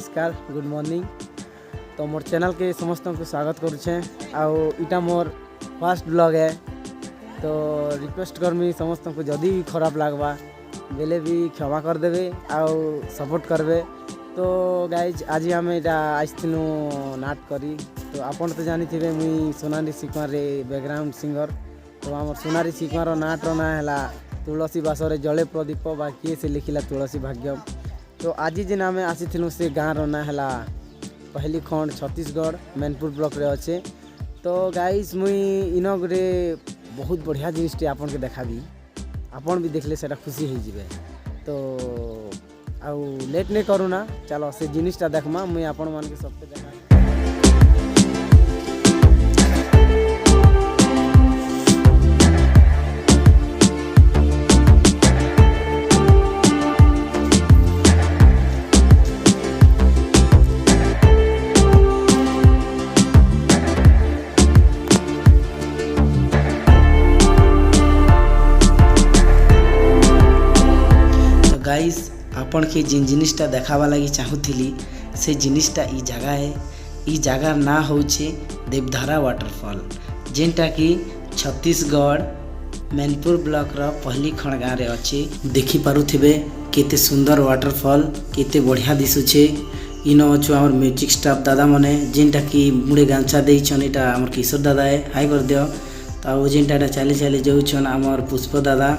नमस्कार good morning. तो मोर channel के समस्त को स्वागत करुचे। आउ इटा मोर फर्स्ट ब्लॉग है, तो रिक्वेस्ट करमी समस्त को जदि खराब लगवा बेले भी क्षमा कर देवे आउ सपोर्ट करबे। तो गाइज आज आम इटा आसलु नाट करी। तो आपन तो जानी थे मुई सोनाली सिकमार रे बैकग्राउंड सिंगर। तो आम सोनाली सिकमार नाट ना है तुलसी बासरे जले प्रदीप बा किए से लिखिला तुलसी भाग्यम। तो आज जिन आम आसी से गाँव ना है पहली खंड छत्तीसगढ़ मैनपुर ब्लॉक रे अच्छे। तो गाइस मुई इन गोटे बहुत बढ़िया जिनिसटे आपन के देखाबी, आपन भी देखले सेटा खुशी हो जाए। तो आउ लेट नहीं करूना, चलो से जिनिसटा देखमा मुई आपन मान के सबके देखा। गाइस आपन के जिन जिनिसटा देखावा लगी चाहूली से जिनिसटा ई जगह है। ई जगह ना होचे देवधारा वाटरफॉल, जेनटा कि छत्तीसगढ़ मैनपुर ब्लॉक रो पहली खंड गाँव रे अच्छे। देखि पारुथिबे केते सुंदर वाटरफॉल, केते बढ़िया दिसुचे। इन अच्छु आमर म्यूजिक स्टाफ दादा मने, जेनटा कि मुड़े गामछा देइछन। इटा आमर किशोर दादा है, हाई कर दियो। तो जेनटा चली चली जाऊन आमर पुष्प दादा,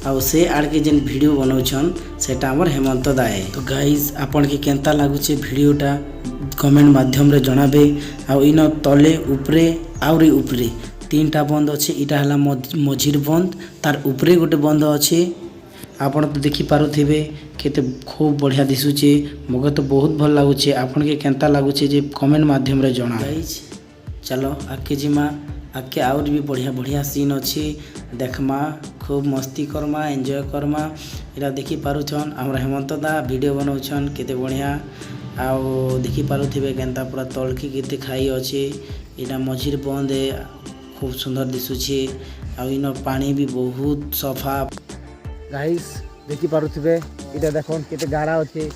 आउ से आड़ के जेन वीडियो बनाउछन सेटा आमर हेमंत दा है। तो गाइस आपन के केनता लागुचे वीडियोटा कमेंट माध्यम रे जणाबे। आउ इन तले उपरे आउरी उपरे तीनटा बंद अच्छे। इटा हला मझिर बंद, तार उपरे गोटे बंद अच्छे। आपन तो देखि पारुथिबे केते खूब बढ़िया दिसुचे। मगे तो बहुत भल लागुचे। आपन के केनता लागुचे जे कमेंट माध्यम रे जणा। गाइस चलो आके जिमा, आगे आउर भी बढ़िया बढ़िया सीन अच्छे देखमा, खूब मस्ती करमा, एंजॉय करमा। इरा देखि पारुछन आमर हेमंत दा वीडियो बनाउछन केते बढ़िया। आउ देखि पारुथिबे केनता पूरा तलकी केते खाई अच्छे। इटा मझिर बंद है, खूब सुंदर दिसुछे। आउ इन पानी भी बहुत सफा। गाइस देखि पारुथिबे इटा देखन केते गाढ़ा अच्छे,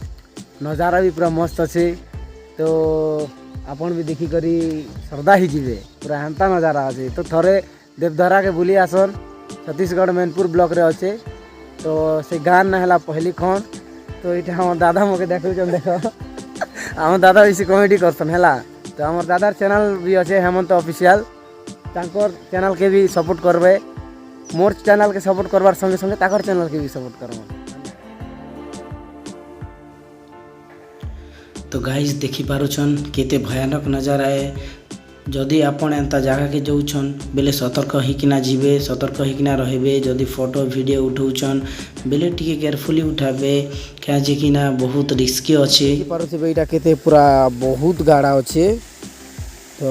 नजारा भी पूरा मस्त अच्छे। तो आपन भी देखी करी श्रद्धा ही जीवे, पूरा हेन्ता नजारा अच्छे। तो थोड़े देवधारा के बुली आसन, छत्तीसगढ़ मैनपुर ब्लॉक रे अच्छे। तो से गान ना है पहली खंड। तो इटा हम दादा मोके देख हम दादा इसी कॉमेडी करसन है। तो हमार दादार चैनल भी अच्छे हेमंत ऑफिशियल, तांकर चैनल के भी सपोर्ट करबे। मोर चैनल के सपोर्ट करवार संगे संगे ताकर चैनल के भी सपोर्ट करबे। तो गाइस देखि पारुछन केते भयानक नजारा है। जदि आपन एंता जगह के जाऊछन बेले सतर्क होइकिना जीवे, सतर्क होइकिना रहबे। जदि फोटो वीडियो उठाउछन बेले टिके केयरफुली उठाबे, क्या जे कि ना बहुत रिस्की अच्छे। देखि पारुछे एटा केते पूरा बहुत गाढ़ा अच्छे। तो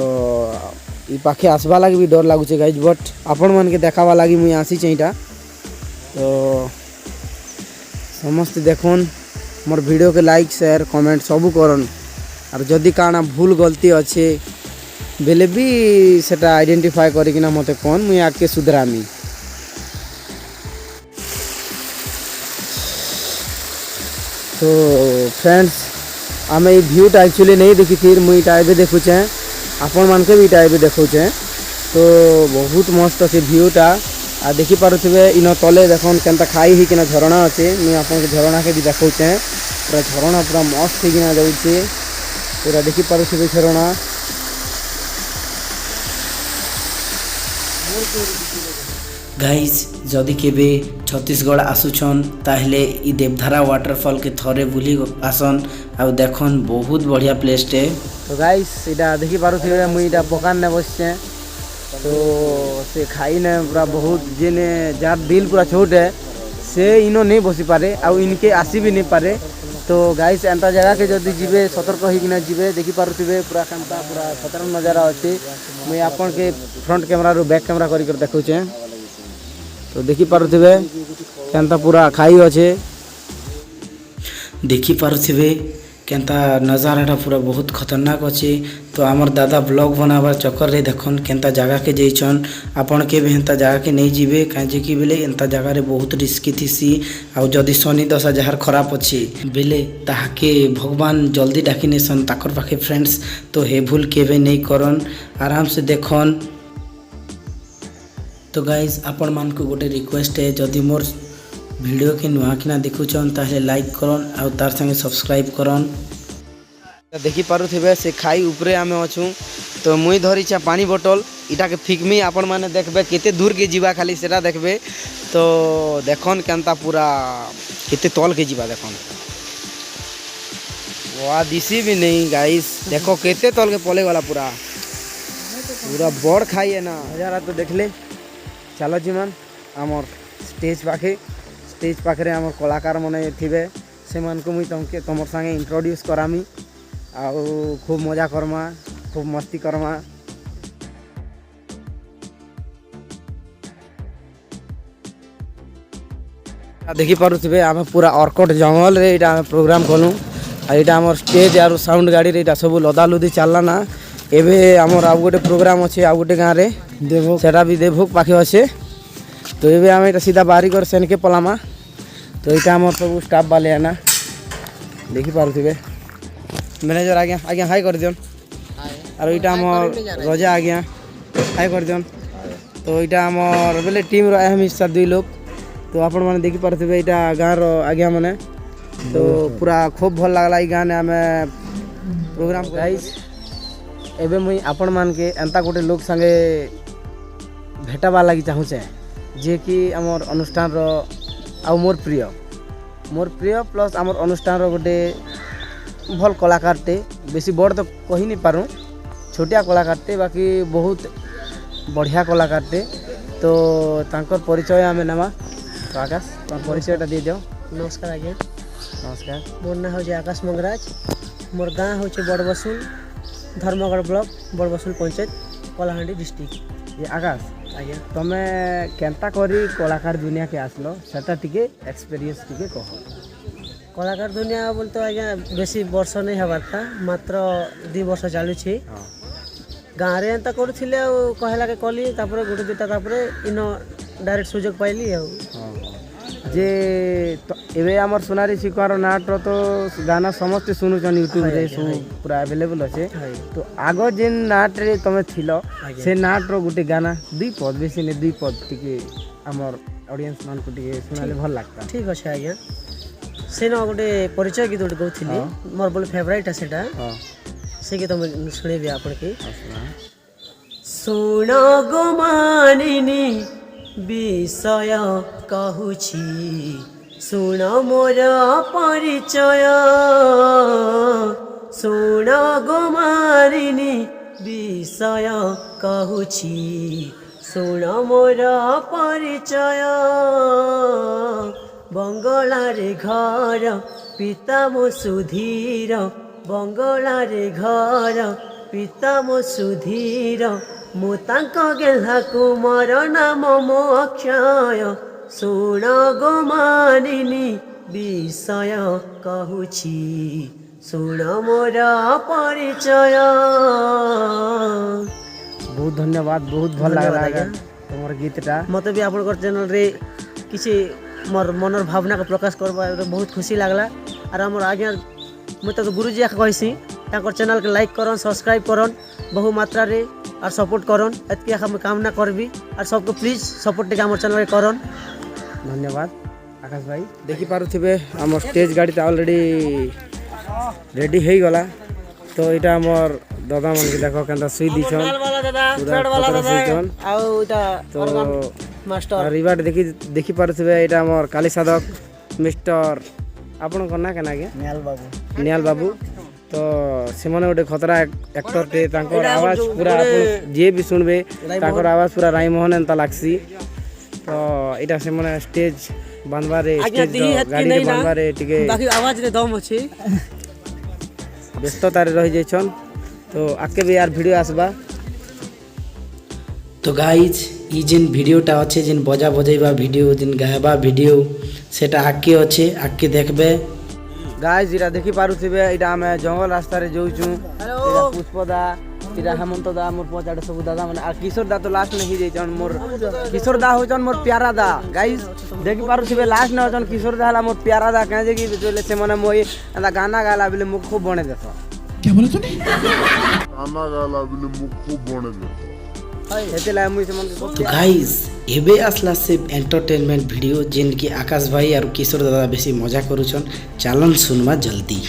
ई पाखे आसबा लागि भी डर लागुचे गाइस, बट आपन मन के देखावा लागि मुई आसी छैटा। तो समस्त देखुन मोर वीडियो के लाइक शेयर कमेंट सबू करन। और जदि काना भूल गलती अच्छे बेले भी सेटा आइडेंटिफाई करिकिना मते कोन मुई आके सुधरामी। तो फ्रेंड्स आम ये भ्यूटा एक्चुअली नहीं देखी थी, मुई टाइप देखुचे, आपन मान के भी टाइप देखुचे। तो बहुत मस्त अच्छे भ्यूटा। आ देखि पारुथिबे इन तले देखन केनता खाई ही किना झरणा अच्छे। मुई आपन के झरणा के भी देखौचे, पूरा झरणा पूरा मस्त ही किना जाउचे। पूरा देखि पारुथिबे झरणा। गाइस जदि केबे छत्तीसगढ़ आसुछन ताहले ई देवधारा वाटरफॉल के थरे बुली आसन आ देखन बहुत बढ़िया प्लेस टे। तो गाइस इटा देखि पारुथिबे मुई इटा पकान ने बसचे। तो से खाई ने पूरा बहुत जेने जार दिल पूरा छोट है से इनो नहीं बसी पारे आ इनके आसी भी नहीं पारे। तो गाइस एंता जगह के जदि जीवे सतर्क होइकिना जीवे। देखि पारुथिबे पूरा केनता पूरा खतरनाक नजारा अच्छे। मुई आपन के फ्रंट कैमरा रो बैक कैमरा करी कर देखौचे। तो देखि पारुथिबे केनता पूरा खाई अच्छे। देखि पारुथिबे केंता नज़ाराटा पूरा बहुत खतरनाक अच्छे। तो आमर दादा ब्लॉग बनाबार चक्कर रे देखन केंता जगह के जाइछन। आपन के भी एंता जगह के नहीं जीवे कहीं कि बेले एंता जगह रे बहुत रिस्की थीसी। आउ जदि शनि दशा जहार खराब अच्छे बेले ताहाके भगवान जल्दी डाकी नेसन ताकर पाखे फ्रेंड्स। तो हे भूल केवे नहीं करन, आराम से देखन। तो गाइज आपण मान को गोटे रिक्वेस्ट है, जदि मोर वीडियो के नुआ किना देखुचन ताहले लाइक करन आ तार संगे सब्सक्राइब करन। देखि पारुथिबे से खाई ऊपरे आमे अछु। तो मुई धरी छा पानी बोतल इटा के फिकमी आपण माने देखबे केते दूर के जीवा खाली सेटा देखबे। तो देखन केनता पूरा केते तल के जीवा देखन वाह दिसी भी नहीं गाइस। देखो केते तल के पले वाला पूरा पूरा बड़ खाई है ना हजारा। तो देखले चलो जीवन आमर स्टेज पाखे आम कलाकार मैंने थे से मन को मुई तुमके तुम संगे इंट्रोड्यूस करामी आउ खूब मजा करमा खूब मस्ती करमा। देखी पारे आम पूरा अर्कट जंगल रे इटा प्रोग्राम कलु। आईटा आम स्टेज आर साउंड गाड़ी रे इटा सब लदा लुदी चलला ना। एबे आमर आउ गोटे प्रोग्राम अच्छे आउ गोटे गाँव में देवभोग सेटा भी देवभोग पाखे अच्छे। तो ये आम इटा सीधा बाहरी कर सेन के पलामा। तो यहाँ आम सब स्टाफ वाले है ना देखी पारे मैनेजर आज्ञा आज्ञा हाई कर दियन। और यहाँ आम रजा आज्ञा हाई कर दियन। तो यहाँ आम बोले टीम रो अहम हिस्सा 2 लोग। तो आपण मैंने देखी पारे यहाँ गाँव रो आज्ञा मैंने। तो पूरा खूब भल लगला ये गाँव आम प्रोग्राम गाइस। एबे मुई आपण मान के एंता गोटे लोग संगे भेटाबा लगी चाहूचे जे कि आमर अनुष्ठान रो आउ मोर प्रिय प्लस आमर अनुष्ठान रो गोटे भल कलाकारटे। बेसी बड़ तो कही नहीं पारूँ छोटिया कलाकारटे बाकी बहुत बढ़िया कलाकारटे। तो तांकर परिचय आमे नामा। तो आकाश तार परिचयटा दे दियो। नमस्कार आज्ञा। नमस्कार। मोर ना हो आकाश मंगराज। मोर गाँ हूँ बड़बसुल धर्मगढ़ ब्लॉक बड़बसुल पंचायत कलाहांडी डिस्ट्रिक्ट। ये आकाश आज्ञा तमे केनता करी कलाकार दुनिया के आसलो सेटा टिके एक्सपीरियंस टिके कह। कलाकार दुनिया बोलते आज्ञा बेसी वर्ष नहीं हबार था मात्र 2 वर्ष चलू गाँव में एंता करूँ कहला के कली तापर गोटे 2टा तापर इन डायरेक्ट सुजोग पाइली जे। तो एबे आमर सोनारी शिकार नाट रो तो गाना समस्ते सुनुचन यूट्यूब रे सब पूरा अवेलेबल अच्छे। तो आगो जेन नाट रे तमे थिलो से नाट रो गोटे गाना 2 पद बेसी ने 2 पद टिके आमर ऑडियंस मान को टिके सुनाले भल लागता। ठीक अच्छे आज्ञा। से न गोटे परिचय गीत गोटे गौली मोर बोले फेवरेट है सेटा से गीत मुझे शुणेबी आपन के। सुन गो मानिनी विषय कहूछि सुन मोर परिचय। सुन गो मानिनी विषय कहूछि सुन मोर परिचय। बंगलारे घर पिता मो सुधीर बंगलारे घर पिता मो सुधीर मु तांको गेल्हा कुमार नाम मो अक्षय। सुन गो मानिनी विषय कहूछि सुन मोर परिचय। बहुत धन्यवाद बहुत भल लागला तुमर गीतटा। मते भी आपन चैनल रे किसी मोर मनर भावना को प्रकाश करबा बहुत खुशी लागला। और हमर आज्ञा मैं तो गुरुजी कहसी तांकर चैनल के लाइक करन सब्सक्राइब करन बहु मात्रा रे और सपोर्ट करन एतकी हम कामना करबी। और सबको प्लीज सपोर्ट टिके हमर चैनल के करन। धन्यवाद आकाश भाई। देखी पारुथिबे हमर स्टेज गाड़ी ऑलरेडी रेडी हो गला। तो इटा हमर दादा मन के देखो केनता सुई दिछन तो मास्टर और इबाट देखी पारुथिबे इटा हमर काली साधक मिस्टर आपन कोना केना के नियाल बाबू। तो से माने गोटे खतरा एक्टर टे तांकर आवाज पूरा आपन जे भी सुनबे तांकर आवाज पूरा रायमोहन एंता लागसी। तो इटा से माने स्टेज बांधबारे स्टेज गाड़ी के बांधबारे टिके बाकी आवाज रे दम अछि व्यस्तता रे रहि जाइछन। तो आके भी यार वीडियो आसबा। तो गाइज ई जिन वीडियोटा अच्छे जिन बजा बजाइबा वीडियो जिन गायबा वीडियो सेटा आके अच्छे आके देखबे गाइस इरा देखि पारुथिबे इटा हम जंगल रास्ता रे जाउछु इरा पुष्पदा इरा हेमंत दा मोर पचाड़े सब दादा माने आ किशोर दा तो लास्ट नहीं जाई जन मोर किशोर दा होचन मोर प्यारा दा गाइस देखि पारुथिबे लास्ट न होचन किशोर दा हला मोर प्यारा दा कहे जे कि जोले से माने मोई एंदा गाना गाला बिले मुख खूब बने देखो क्या बोला तूने? गाना गाला बिले मुख खूब बने देखो हेते ला मुई से मन तो गाइस एबे आसला से एंटरटेनमेंट वीडियो जिन की आकाश भाई और किशोर दादा बेसी मजा करूछन चालन सुनवा जल्दी।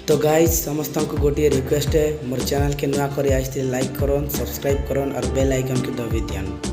तो गाइस समस्त को गोटे रिक्वेस्ट है मोर चैनल के नुआ करे आइस लाइक करन सब्सक्राइब करन और बेल आइकन के दबी दियन।